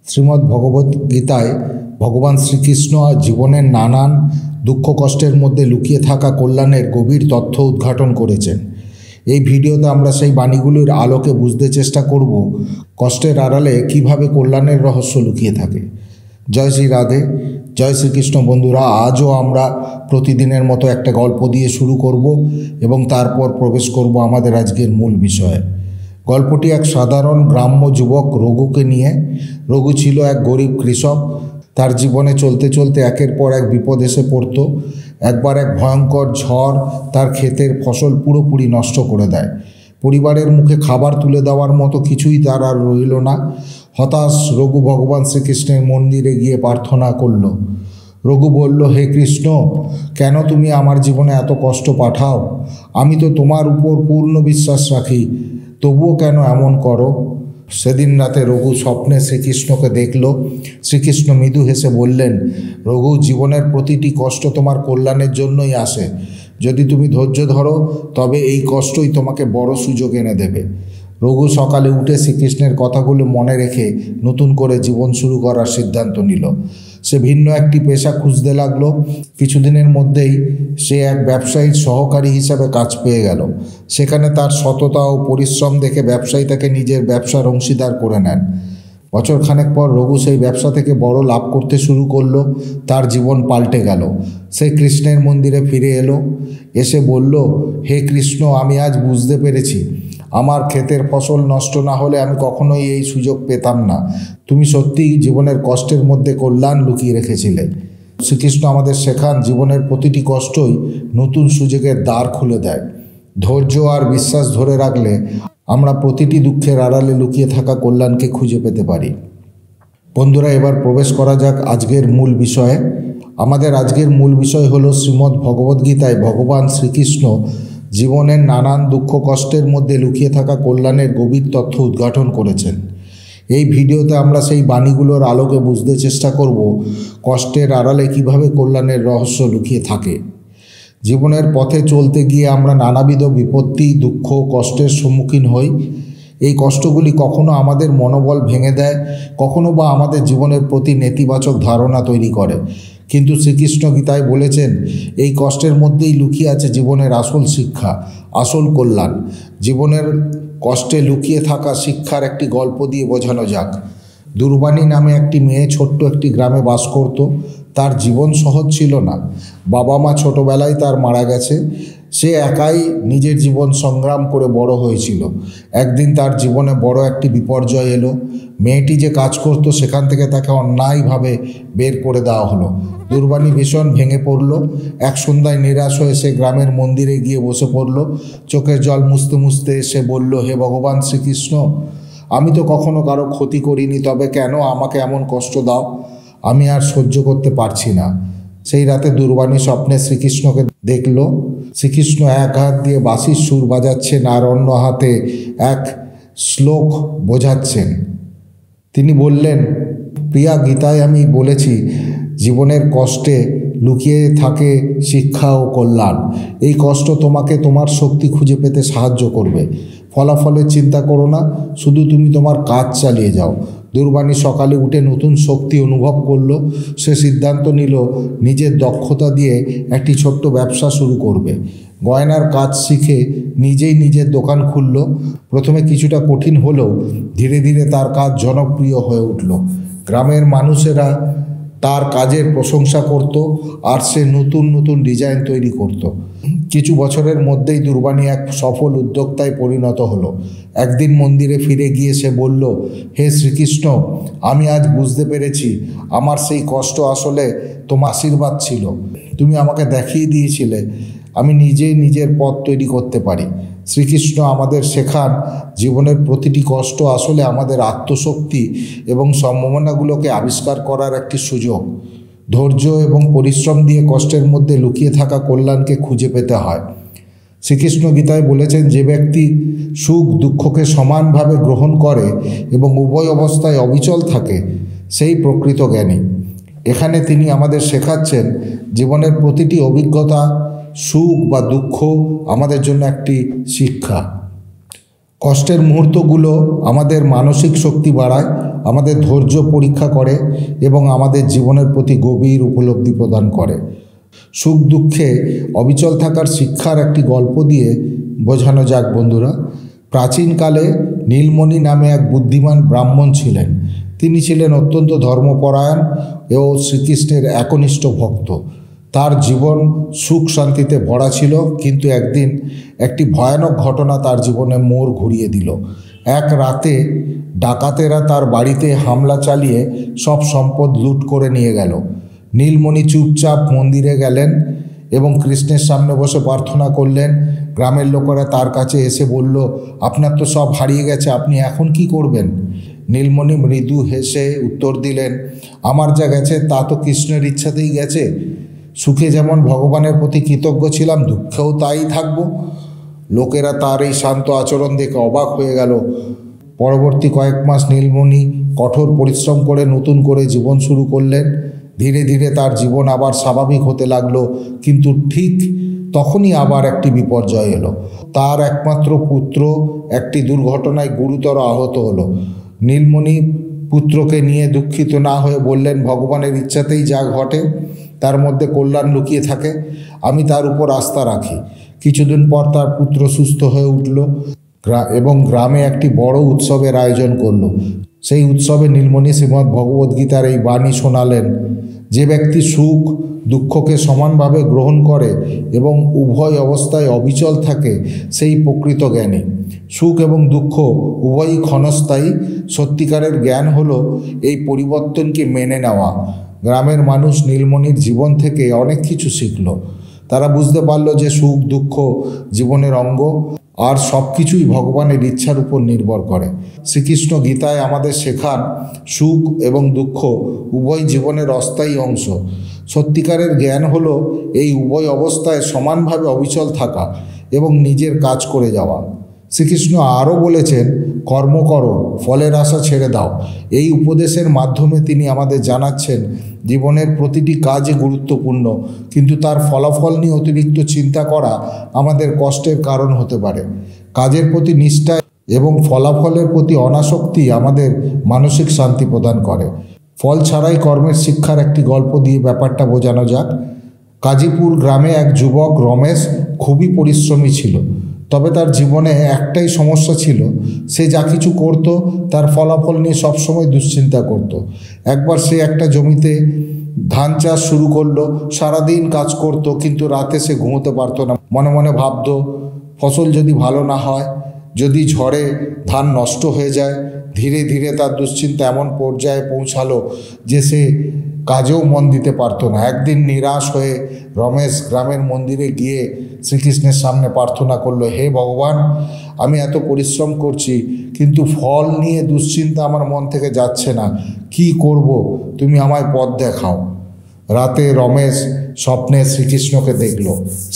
শ্রীমদ্ ভগবত গীতায় ভগবান শ্রীকৃষ্ণ জীবনের নানান দুঃখ কষ্টের মধ্যে লুকিয়ে থাকা কল্যাণের গভীর তথ্য উদ্ঘাটন করেছেন। এই ভিডিওতে আমরা সেই বাণীগুলির আলোকে বুঝতে চেষ্টা করব কষ্টের আড়ালে কিভাবে কল্যাণের রহস্য লুকিয়ে থাকে। জয় শ্রী রাধে, জয় শ্রীকৃষ্ণ। বন্ধুরা, আজও আমরা প্রতিদিনের মতো একটা গল্প দিয়ে শুরু করব এবং তারপর প্রবেশ করব আমাদের আজকের মূল বিষয়ে। গল্পটি এক সাধারণ গ্রাম্য যুবক রঘুকে নিয়ে। রঘু ছিল এক গরিব কৃষক। তার জীবনে চলতে চলতে একের পর এক বিপদ এসে পড়ত। একবার এক ভয়ঙ্কর ঝড় তার ক্ষেতের ফসল পুরোপুরি নষ্ট করে দেয়। পরিবারের মুখে খাবার তুলে দেওয়ার মতো কিছুই তার আর রইল না। হতাশ রঘু ভগবান শ্রীকৃষ্ণের মন্দিরে গিয়ে প্রার্থনা করল। রঘু বলল, হে কৃষ্ণ, কেন তুমি আমার জীবনে এত কষ্ট পাঠাও? আমি তো তোমার উপর পূর্ণ বিশ্বাস রাখি, তবুও কেন এমন করো? সেদিন রাতে রঘু স্বপ্নে শ্রীকৃষ্ণকে দেখল। শ্রীকৃষ্ণ মৃদু হেসে বললেন, রঘু, জীবনের প্রতিটি কষ্ট তোমার কল্যাণের জন্যই আসে। যদি তুমি ধৈর্য ধরো তবে এই কষ্টই তোমাকে বড় সুযোগ এনে দেবে। রঘু সকালে উঠে শ্রীকৃষ্ণের কথাগুলো মনে রেখে নতুন করে জীবন শুরু করার সিদ্ধান্ত নিল। সে ভিন্ন একটি পেশা খুঁজতে লাগলো। কিছুদিনের মধ্যেই সে এক ব্যবসায়ীর সহকারী হিসাবে কাজ পেয়ে গেল। সেখানে তার সততা ও পরিশ্রম দেখে ব্যবসায়ী তাকে নিজের ব্যবসার অংশীদার করে নেন। বছরখানেক পর রঘু সেই ব্যবসা থেকে বড় লাভ করতে শুরু করলো। তার জীবন পাল্টে গেল। সে কৃষ্ণের মন্দিরে ফিরে এলো। এসে বলল, হে কৃষ্ণ, আমি আজ বুঝতে পেরেছি আমার ক্ষেতের ফসল নষ্ট না হলে আমি কখনোই এই সুযোগ পেতাম না। তুমি সত্যিই জীবনের কষ্টের মধ্যে কল্যাণ লুকিয়ে রেখেছিলে। শ্রীকৃষ্ণ আমাদের শেখান, জীবনের প্রতিটি কষ্টই নতুন সুযোগের দ্বার খুলে দেয়। ধৈর্য আর বিশ্বাস ধরে রাখলে আমরা প্রতিটি দুঃখের আড়ালে লুকিয়ে থাকা কল্যাণকে খুঁজে পেতে পারি। বন্ধুরা, এবার প্রবেশ করা যাক আজকের মূল বিষয়ে। আমাদের আজকের মূল বিষয় হলো শ্রীমদ্ ভগবদ্গীতায় ভগবান শ্রীকৃষ্ণ জীবনের নানান দুঃখ কষ্টের মধ্যে লুকিয়ে থাকা কল্যাণের গভীর তথ্য উদ্ঘাটন করেছেন। এই ভিডিওতে আমরা সেই বাণীগুলোর আলোকে বুঝতে চেষ্টা করব কষ্টের আড়ালে কিভাবে কল্যাণের রহস্য লুকিয়ে থাকে। জীবনের পথে চলতে গিয়ে আমরা নানাবিধ বিপত্তি, দুঃখ, কষ্টের সম্মুখীন হই। এই কষ্টগুলি কখনো আমাদের মনোবল ভেঙে দেয়, কখনো বা আমাদের জীবনের প্রতি নেতিবাচক ধারণা তৈরি করে। কিন্তু শ্রীকৃষ্ণ গীতায় বলেছেন, এই কষ্টের মধ্যেই লুকিয়ে আছে জীবনের আসল শিক্ষা, আসল কল্যাণ। জীবনের কষ্টে লুকিয়ে থাকা শিক্ষার একটি গল্প দিয়ে বোঝানো যাক। দুর্বাণী নামে একটি মেয়ে ছোট্ট একটি গ্রামে বাস করত। তার জীবন সহজ ছিল না। বাবা মা ছোটবেলায় তার মারা গেছে। সে একাই নিজের জীবন সংগ্রাম করে বড় হয়েছিল। একদিন তার জীবনে বড় একটি বিপর্যয় এলো। মেয়েটি যে কাজ করত সেখান থেকে তাকে অন্যায়ভাবে বের করে দেওয়া হলো। দুর্বাণী ভীষণ ভেঙে পড়ল। এক সন্ধ্যায় নিরাশ হয়ে সে গ্রামের মন্দিরে গিয়ে বসে পড়ল। চোখের জল মুছতে মুছতে সে বলল, হে ভগবান শ্রীকৃষ্ণ, আমি তো কখনো কারো ক্ষতি করিনি, তবে কেন আমাকে এমন কষ্ট দাও? আমি আর সহ্য করতে পারছি না। সেই রাতে দুর্বাণী স্বপ্নে শ্রীকৃষ্ণকে দেখল। শ্রীকৃষ্ণ এক হাত দিয়ে বাঁশির সুর বাজাচ্ছেন আর অন্য হাতে এক শ্লোক বোঝাচ্ছেন। তিনি বললেন, প্রিয়া, গীতায় আমি বলেছি জীবনের কষ্টে লুকিয়ে থাকে শিক্ষা ও কল্যাণ। এই কষ্ট তোমাকে তোমার শক্তি খুঁজে পেতে সাহায্য করবে। ফলাফলের চিন্তা করো না, শুধু তুমি তোমার কাজ চালিয়ে যাও। দুর্বাণী সকালে উঠে নতুন শক্তি অনুভব করলো। সে সিদ্ধান্ত নিল নিজের দক্ষতা দিয়ে একটি ছোট্ট ব্যবসা শুরু করবে। গয়নার কাজ শিখে নিজেই নিজের দোকান খুলল। প্রথমে কিছুটা কঠিন হলেও ধীরে ধীরে তার কাজ জনপ্রিয় হয়ে উঠল। গ্রামের মানুষেরা তার কাজের প্রশংসা করত আর সে নতুন নতুন ডিজাইন তৈরি করত। কিছু বছরের মধ্যেই দুর্বাণী এক সফল উদ্যোক্তায় পরিণত হলো। একদিন মন্দিরে ফিরে গিয়ে সে বলল, হে শ্রীকৃষ্ণ, আমি আজ বুঝতে পেরেছি আমার সেই কষ্ট আসলে তোমার আশীর্বাদ ছিল। তুমি আমাকে দেখিয়ে দিয়েছিলে আমি নিজেই নিজের পথ তৈরি করতে পারি। শ্রীকৃষ্ণ আমাদের শেখান, জীবনের প্রতিটি কষ্ট আসলে আমাদের আত্মশক্তি এবং সম্ভাবনাগুলোকে আবিষ্কার করার একটি সুযোগ। ধৈর্য এবং পরিশ্রম দিয়ে কষ্টের মধ্যে লুকিয়ে থাকা কল্যাণকে খুঁজে পেতে হয়। শ্রীকৃষ্ণ গীতায় বলেছেন, যে ব্যক্তি সুখ দুঃখকে সমানভাবে গ্রহণ করে এবং উভয় অবস্থায় অবিচল থাকে সেই প্রকৃত জ্ঞানী। এখানে তিনি আমাদের শেখাচ্ছেন জীবনের প্রতিটি অভিজ্ঞতা, সুখ বা দুঃখ আমাদের জন্য একটি শিক্ষা। কষ্টের মুহূর্তগুলো আমাদের মানসিক শক্তি বাড়ায় আমাদের ধৈর্য পরীক্ষা করে এবং আমাদের জীবনের প্রতি গভীর উপলব্ধি প্রদান করে। সুখ দুঃখে অবিচল থাকার শিক্ষার একটি গল্প দিয়ে বোঝানো যাক বন্ধুরা। প্রাচীনকালে নীলমণি নামে এক বুদ্ধিমান ব্রাহ্মণ ছিলেন। তিনি ছিলেন অত্যন্ত ধর্মপরায়ণ ও শ্রীকৃষ্ণের একনিষ্ঠ ভক্ত। তার জীবন সুখ শান্তিতে ভরা ছিল, কিন্তু একদিন একটি ভয়ানক ঘটনা তার জীবনে মোড় ঘুরিয়ে দিল। এক রাতে ডাকাতেরা তার বাড়িতে হামলা চালিয়ে সব সম্পদ লুট করে নিয়ে গেল। নীলমণি চুপচাপ মন্দিরে গেলেন এবং কৃষ্ণের সামনে বসে প্রার্থনা করলেন। গ্রামের লোকেরা তার কাছে এসে বলল, আপনার তো সব হারিয়ে গেছে, আপনি এখন কি করবেন? নীলমণি মৃদু হেসে উত্তর দিলেন, আমার যা গেছে তা তো কৃষ্ণের ইচ্ছাতেই গেছে। সুখে যেমন ভগবানের প্রতি কৃতজ্ঞ ছিলাম, দুঃখেও তাই থাকব। লোকেরা তার এই শান্ত আচরণ দেখে অবাক হয়ে গেল। পরবর্তী কয়েক মাস নীলমণি কঠোর পরিশ্রম করে নতুন করে জীবন শুরু করলেন। ধীরে ধীরে তার জীবন আবার স্বাভাবিক হতে লাগলো, কিন্তু ঠিক তখনই আবার একটি বিপর্যয় এলো। তার একমাত্র পুত্র একটি দুর্ঘটনায় গুরুতর আহত হলো। নীলমণি পুত্রকে নিয়ে দুঃখিত না হয়ে বললেন, ভগবানের ইচ্ছাতেই যা ঘটে তার মধ্যে কল্যাণ লুকিয়ে থাকে, আমি তার উপর আস্থা রাখি। কিছুদিন পর তার পুত্র সুস্থ হয়ে উঠল এবং গ্রামে একটি বড় উৎসবের আয়োজন করলো। সেই উৎসবে নীলমণি শ্রীমদ্ ভগবদ্গীতার এই বাণী শোনালেন, যে ব্যক্তি সুখ দুঃখকে সমানভাবে গ্রহণ করে এবং উভয় অবস্থায় অবিচল থাকে সেই প্রকৃত জ্ঞানী। সুখ এবং দুঃখ উভয়ই ক্ষণস্থায়ী। সত্যিকারের জ্ঞান হলো এই পরিবর্তনকে মেনে নেওয়া। গ্রামের মানুষ নীলমণির জীবন থেকে অনেক কিছু শিখল। তারা বুঝতে পারল যে সুখ দুঃখ জীবনের অঙ্গ, আর সব কিছুই ভগবানের ইচ্ছার উপর নির্ভর করে। শ্রীকৃষ্ণ গীতায় আমাদের শেখান, সুখ এবং দুঃখ উভয় জীবনের অস্থায়ী অংশ। সত্যিকারের জ্ঞান হলো এই উভয় অবস্থায় সমানভাবে অবিচল থাকা এবং নিজের কাজ করে যাওয়া। শ্রীকৃষ্ণ আরও বলেছেন, কর্ম করো, ফলের আশা ছেড়ে দাও। এই উপদেশের মাধ্যমে তিনি আমাদের জানাচ্ছেন, জীবনের প্রতিটি কাজই গুরুত্বপূর্ণ, কিন্তু তার ফলাফল নিয়ে অতিরিক্ত চিন্তা করা আমাদের কষ্টের কারণ হতে পারে। কাজের প্রতি নিষ্ঠা এবং ফলাফলের প্রতি অনাসক্তি আমাদের মানসিক শান্তি প্রদান করে। ফল ছাড়াই কর্মের শিক্ষার একটি গল্প দিয়ে ব্যাপারটা বোঝানো যাক। কাজীপুর গ্রামে এক যুবক রমেশ খুবই পরিশ্রমী ছিল, তবে তার জীবনে একটাই সমস্যা ছিল, সে যা কিছু করত তার ফলাফল নিয়ে সবসময় দুশ্চিন্তা করত। একবার সে একটা জমিতে ধান চাষ শুরু করলো। সারাদিন কাজ করত, কিন্তু রাতে সে ঘুমোতে পারতো না। মনে মনে ভাবত, ফসল যদি ভালো না হয়, যদি ঝড়ে ধান নষ্ট হয়ে যায়। ধীরে ধীরে তার দুশ্চিন্তা এমন পর্যায়ে পৌঁছালো যে সে কাজেও মন দিতে পারতো না। একদিন নিরাশ হয়ে রমেশ গ্রামের মন্দিরে গিয়ে শ্রীকৃষ্ণের সামনে প্রার্থনা করলো, হে ভগবান, আমি এত পরিশ্রম করছি, কিন্তু ফল নিয়ে দুশ্চিন্তা আমার মন থেকে যাচ্ছে না। কি করব? তুমি আমায় পথ দেখাও। রাতে রমেশ স্বপ্নে শ্রীকৃষ্ণকে দেখল।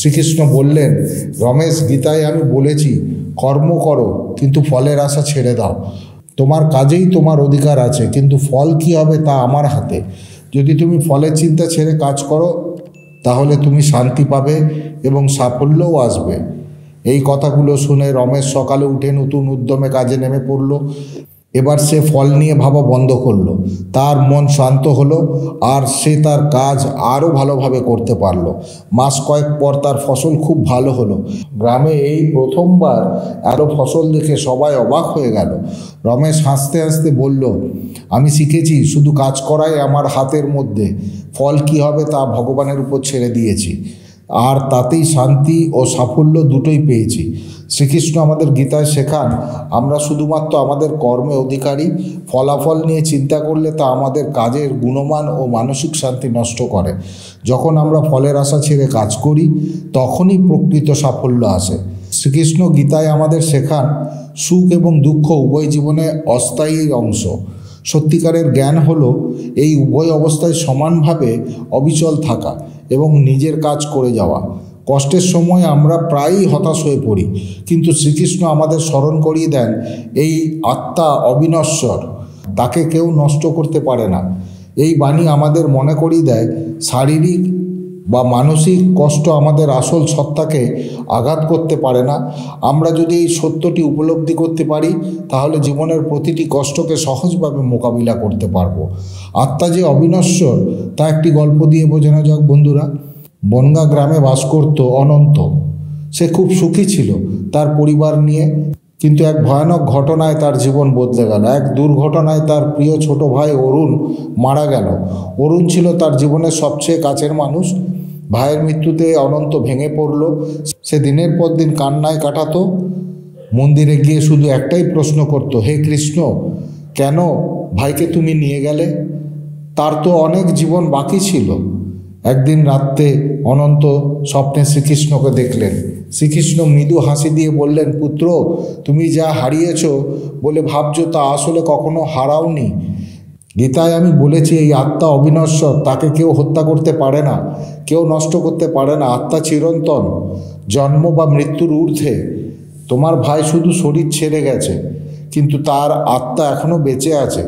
শ্রীকৃষ্ণ বললেন, রমেশ, গীতায় আমি বলেছি, কর্ম করো কিন্তু ফলের আশা ছেড়ে দাও। তোমার কাজেই তোমার অধিকার আছে, কিন্তু ফল কি হবে তা আমার হাতে। যদি তুমি ফলের চিন্তা ছেড়ে কাজ করো, তাহলে তুমি শান্তি পাবে এবং সাফল্যও আসবে। এই কথাগুলো শুনে রমেশ সকালে উঠে নতুন উদ্যমে কাজে নেমে পড়ল। এবার সে ফল নিয়ে ভাবা বন্ধ করলো। তার মন শান্ত হলো আর সে তার কাজ আরও ভালোভাবে করতে পারলো। মাস কয়েক পর তার ফসল খুব ভালো হলো। গ্রামে এই প্রথমবার এত ফসল দেখে সবাই অবাক হয়ে গেল। রমেশ হাসতে হাসতে বলল, আমি শিখেছি শুধু কাজ করাই আমার হাতের মধ্যে, ফল কি হবে তা ভগবানের উপর ছেড়ে দিয়েছি, আর তাতেই শান্তি ও সাফল্য দুটোই পেয়েছি। শ্রীকৃষ্ণ আমাদের গীতায় শেখান, আমরা শুধুমাত্র আমাদের কর্মে অধিকারী। ফলাফল নিয়ে চিন্তা করলে তা আমাদের কাজের গুণমান ও মানসিক শান্তি নষ্ট করে। যখন আমরা ফলের আশা ছেড়ে কাজ করি, তখনই প্রকৃত সাফল্য আসে। শ্রীকৃষ্ণ গীতায় আমাদের শেখান, সুখ এবং দুঃখ উভয় জীবনে অস্থায়ী অংশ। সত্যিকারের জ্ঞান হলো এই উভয় অবস্থায় সমানভাবে অবিচল থাকা এবং নিজের কাজ করে যাওয়া। কষ্টের সময় আমরা প্রায়ই হতাশ হয়ে পড়ি, কিন্তু শ্রীকৃষ্ণ আমাদের স্মরণ করিয়ে দেন, এই আত্মা অবিনশ্বর, তাকে কেউ নষ্ট করতে পারে না। এই বাণী আমাদের মনে করিয়ে দেয়, শারীরিক বা মানসিক কষ্ট আমাদের আসল সত্তাকে আঘাত করতে পারে না। আমরা যদি এই সত্যটি উপলব্ধি করতে পারি তাহলে জীবনের প্রতিটি কষ্টকে সহজভাবে মোকাবিলা করতে পারবো। আত্মা যে অবিনশ্বর তা একটি গল্প দিয়ে বোঝানো যাক বন্ধুরা। বনগাঁ গ্রামে বাস করত অনন্ত। সে খুব সুখী ছিল তার পরিবার নিয়ে, কিন্তু এক ভয়ানক ঘটনায় তার জীবন বদলে গেল। এক দুর্ঘটনায় তার প্রিয় ছোট ভাই অরুণ মারা গেল। অরুণ ছিল তার জীবনের সবচেয়ে কাছের মানুষ। ভাইয়ের মৃত্যুতে অনন্ত ভেঙে পড়ল। সে দিনের পর দিন কান্নায় কাটাতো। মন্দিরে গিয়ে শুধু একটাই প্রশ্ন করত, হে কৃষ্ণ, কেন ভাইকে তুমি নিয়ে গেলে? তার তো অনেক জীবন বাকি ছিল। একদিন রাত্রে অনন্ত স্বপ্নে শ্রীকৃষ্ণকে দেখলেন। শ্রীকৃষ্ণ মৃদু হাসি দিয়ে বললেন, পুত্র, তুমি যা হারিয়েছ বলে ভাবছো তা আসলে কখনো হারাওনি। গীতায় আমি বলেছি এই আত্মা অবিনশ্বর, তাকে কেউ হত্যা করতে পারে না, কেউ নষ্ট করতে পারে না। আত্মা চিরন্তন, জন্ম বা মৃত্যুর ঊর্ধ্বে। তোমার ভাই শুধু শরীর ছেড়ে গেছে, কিন্তু তার আত্মা এখনও বেঁচে আছে।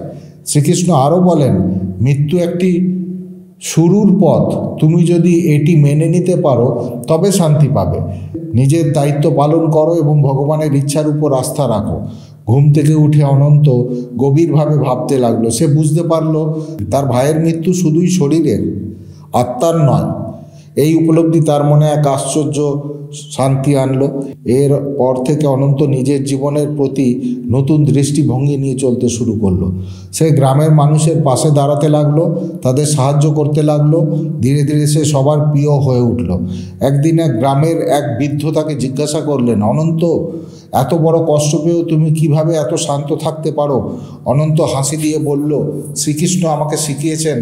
শ্রীকৃষ্ণ আরও বলেন, মৃত্যু একটি শুরুর পথ। তুমি যদি এটি মেনে নিতে পারো তবে শান্তি পাবে। নিজের দায়িত্ব পালন করো এবং ভগবানের ইচ্ছার উপর আস্থা রাখো। ঘুম থেকে উঠে অনন্ত গভীরভাবে ভাবতে লাগলো। সে বুঝতে পারল তার ভাইয়ের মৃত্যু শুধুই শরীরের, আত্মার নয়। এই উপলব্ধি তার মনে এক আশ্চর্য শান্তি আনলো। এর পর থেকে অনন্ত নিজের জীবনের প্রতি নতুন দৃষ্টিভঙ্গি নিয়ে চলতে শুরু করলো। সে গ্রামের মানুষের পাশে দাঁড়াতে লাগলো, তাদের সাহায্য করতে লাগলো। ধীরে ধীরে সে সবার প্রিয় হয়ে উঠল। একদিন এক গ্রামের এক বৃদ্ধ তাকে জিজ্ঞাসা করলেন, অনন্ত, এত বড় কষ্ট পেয়েও তুমি কিভাবে এত শান্ত থাকতে পারো? অনন্ত হাসি দিয়ে বলল, শ্রীকৃষ্ণ আমাকে শিখিয়েছেন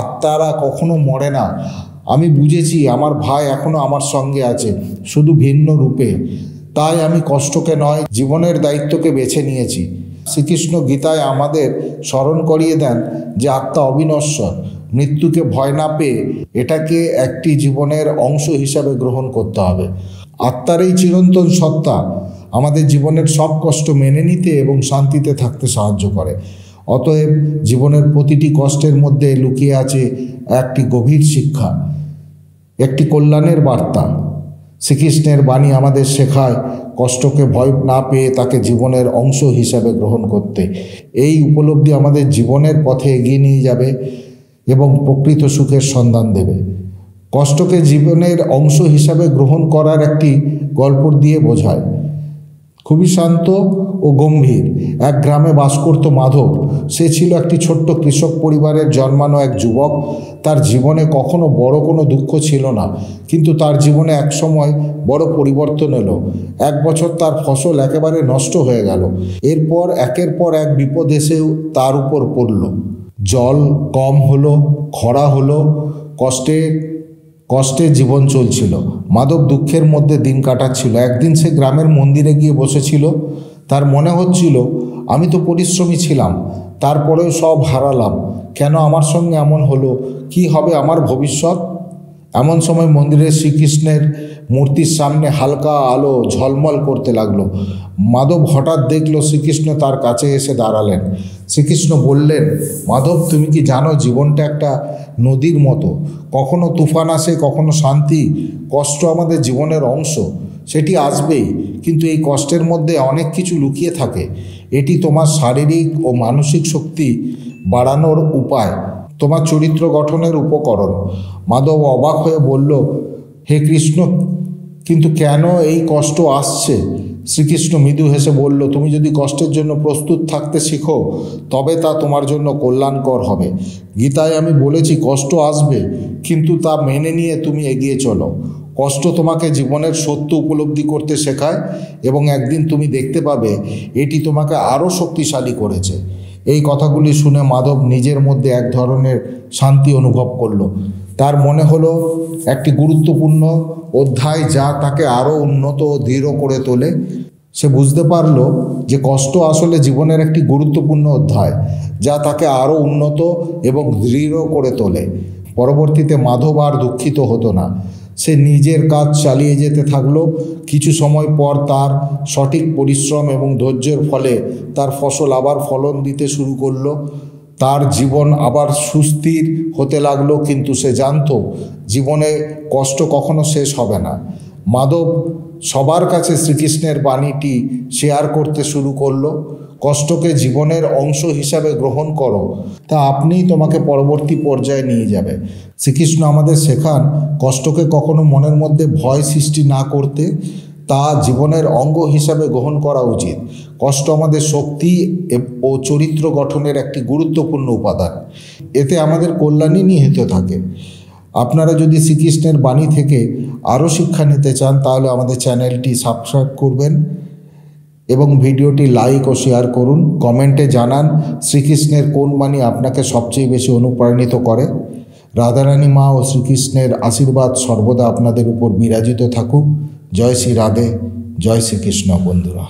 আত্মারা কখনো মরে না। আমি বুঝেছি আমার ভাই এখনও আমার সঙ্গে আছে, শুধু ভিন্ন রূপে। তাই আমি কষ্টকে নয়, জীবনের দায়িত্বকে বেছে নিয়েছি। শ্রীকৃষ্ণ গীতায় আমাদের স্মরণ করিয়ে দেন যে আত্মা অবিনশ্বর। মৃত্যুকে ভয় না পেয়ে এটাকে একটি জীবনের অংশ হিসাবে গ্রহণ করতে হবে। আত্মার এই চিরন্তন সত্তা আমাদের জীবনের সব কষ্ট মেনে নিতে এবং শান্তিতে থাকতে সাহায্য করে। অতএব জীবনের প্রতিটি কষ্টের মধ্যে লুকিয়ে আছে একটি গভীর শিক্ষা, একটি কল্যাণের বার্তা। শ্রীকৃষ্ণের বাণী আমাদের শেখায় কষ্টকে ভয় না পেয়ে তাকে জীবনের অংশ হিসাবে গ্রহণ করতে। এই উপলব্ধি আমাদের জীবনের পথে এগিয়ে নিয়ে যাবে এবং প্রকৃত সুখের সন্ধান দেবে। কষ্টকে জীবনের অংশ হিসাবে গ্রহণ করার একটি গল্প দিয়ে বোঝায়। খুবই শান্ত ও গম্ভীর। এক গ্রামে বাস করত মাধব। সে ছিল একটি ছোট্ট কৃষক পরিবারের জন্মানো এক যুবক। তার জীবনে কখনো বড় কোনো দুঃখ ছিল না, কিন্তু তার জীবনে একসময় বড় পরিবর্তন এলো। এক বছর তার ফসল একেবারে নষ্ট হয়ে গেল। এরপর একের পর এক বিপদ এসেও তার উপর পড়ল। জল কম হলো, খরা হলো, কষ্টে জীবন চলছিল। মাধব দুঃখের মধ্যে দিন কাটাচ্ছিল। একদিন সে গ্রামের মন্দিরে গিয়ে বসেছিল। তার মনে হচ্ছিল, আমি তো পরিশ্রমী ছিলাম, তারপরেও সব হারালাম। কেন আমার সঙ্গে এমন হলো? কি হবে আমার ভবিষ্যৎ? এমন সময় মন্দিরের শ্রীকৃষ্ণের মূর্তির সামনে হালকা আলো ঝলমল করতে লাগলো। মাধব হঠাৎ দেখল শ্রীকৃষ্ণ তার কাছে এসে দাঁড়ালেন। শ্রীকৃষ্ণ বললেন, মাধব, তুমি কি জানো জীবনটা একটা নদীর মতো। কখনো তুফান আসে, কখনো শান্তি। কষ্ট আমাদের জীবনের অংশ, সেটি আসবেই, কিন্তু এই কষ্টের মধ্যে অনেক কিছু লুকিয়ে থাকে। এটি তোমার শারীরিক ও মানসিক শক্তি বাড়ানোর উপায়, তোমার চরিত্র গঠনের উপকরণ। মাধব অবাক হয়ে বলল, হে কৃষ্ণ, কিন্তু কেন এই কষ্ট আসছে? শ্রীকৃষ্ণ মৃদু হেসে বলল, তুমি যদি কষ্টের জন্য প্রস্তুত থাকতে শিখো তবে তা তোমার জন্য কল্যাণকর হবে। গীতায় আমি বলেছি কষ্ট আসবে, কিন্তু তা মেনে নিয়ে তুমি এগিয়ে চলো। কষ্ট তোমাকে জীবনের সত্য উপলব্ধি করতে শেখায় এবং একদিন তুমি দেখতে পাবে এটি তোমাকে আরও শক্তিশালী করেছে। এই কথাগুলি শুনে মাধব নিজের মধ্যে এক ধরনের শান্তি অনুভব করল। তার মনে হলো একটি গুরুত্বপূর্ণ অধ্যায় যা তাকে আরও উন্নত ও দৃঢ় করে তোলে। সে বুঝতে পারল যে কষ্ট আসলে জীবনের একটি গুরুত্বপূর্ণ অধ্যায় যা তাকে আরও উন্নত এবং দৃঢ় করে তোলে। পরবর্তীতে মাধব আর দুঃখিত হতো না। সে নিজের কাজ চালিয়ে যেতে থাকলো। কিছু সময় পর তার সঠিক পরিশ্রম এবং ধৈর্যের ফলে তার ফসল আবার ফলন দিতে শুরু করলো। তার জীবন আবার সুস্থির হতে লাগলো, কিন্তু সে জানতো জীবনে কষ্ট কখনো শেষ হবে না। মাধব সবার কাছে শ্রীকৃষ্ণের বাণীটি শেয়ার করতে শুরু করলো, কষ্টকে জীবনের অংশ হিসাবে গ্রহণ করো, তা আপনিই তোমাকে পরবর্তী পর্যায়ে নিয়ে যাবে। শ্রীকৃষ্ণ আমাদের শেখান কষ্টকে কখনো মনের মধ্যে ভয় সৃষ্টি না করতে, তা জীবনের অঙ্গ হিসাবে গ্রহণ করা উচিত। কষ্ট আমাদের শক্তি ও চরিত্র গঠনের একটি গুরুত্বপূর্ণ উপাদান, এতে আমাদের কল্যাণই নিহিত থাকে। আপনারা যদি শ্রীকৃষ্ণের বাণী থেকে আরও শিক্ষা নিতে চান তাহলে আমাদের চ্যানেলটি সাবস্ক্রাইব করবেন এবং ভিডিওটি লাইক ও শেয়ার করুন। কমেন্টে জানান শ্রীকৃষ্ণের কোন বাণী আপনাকে সবচেয়ে বেশি অনুপ্রাণিত করে। রাধারানী মা ও শ্রীকৃষ্ণের আশীর্বাদ সর্বদা আপনাদের উপর বিরাজিত থাকুক। জয় শ্রী রাধে, জয় শ্রীকৃষ্ণ বন্ধুরা।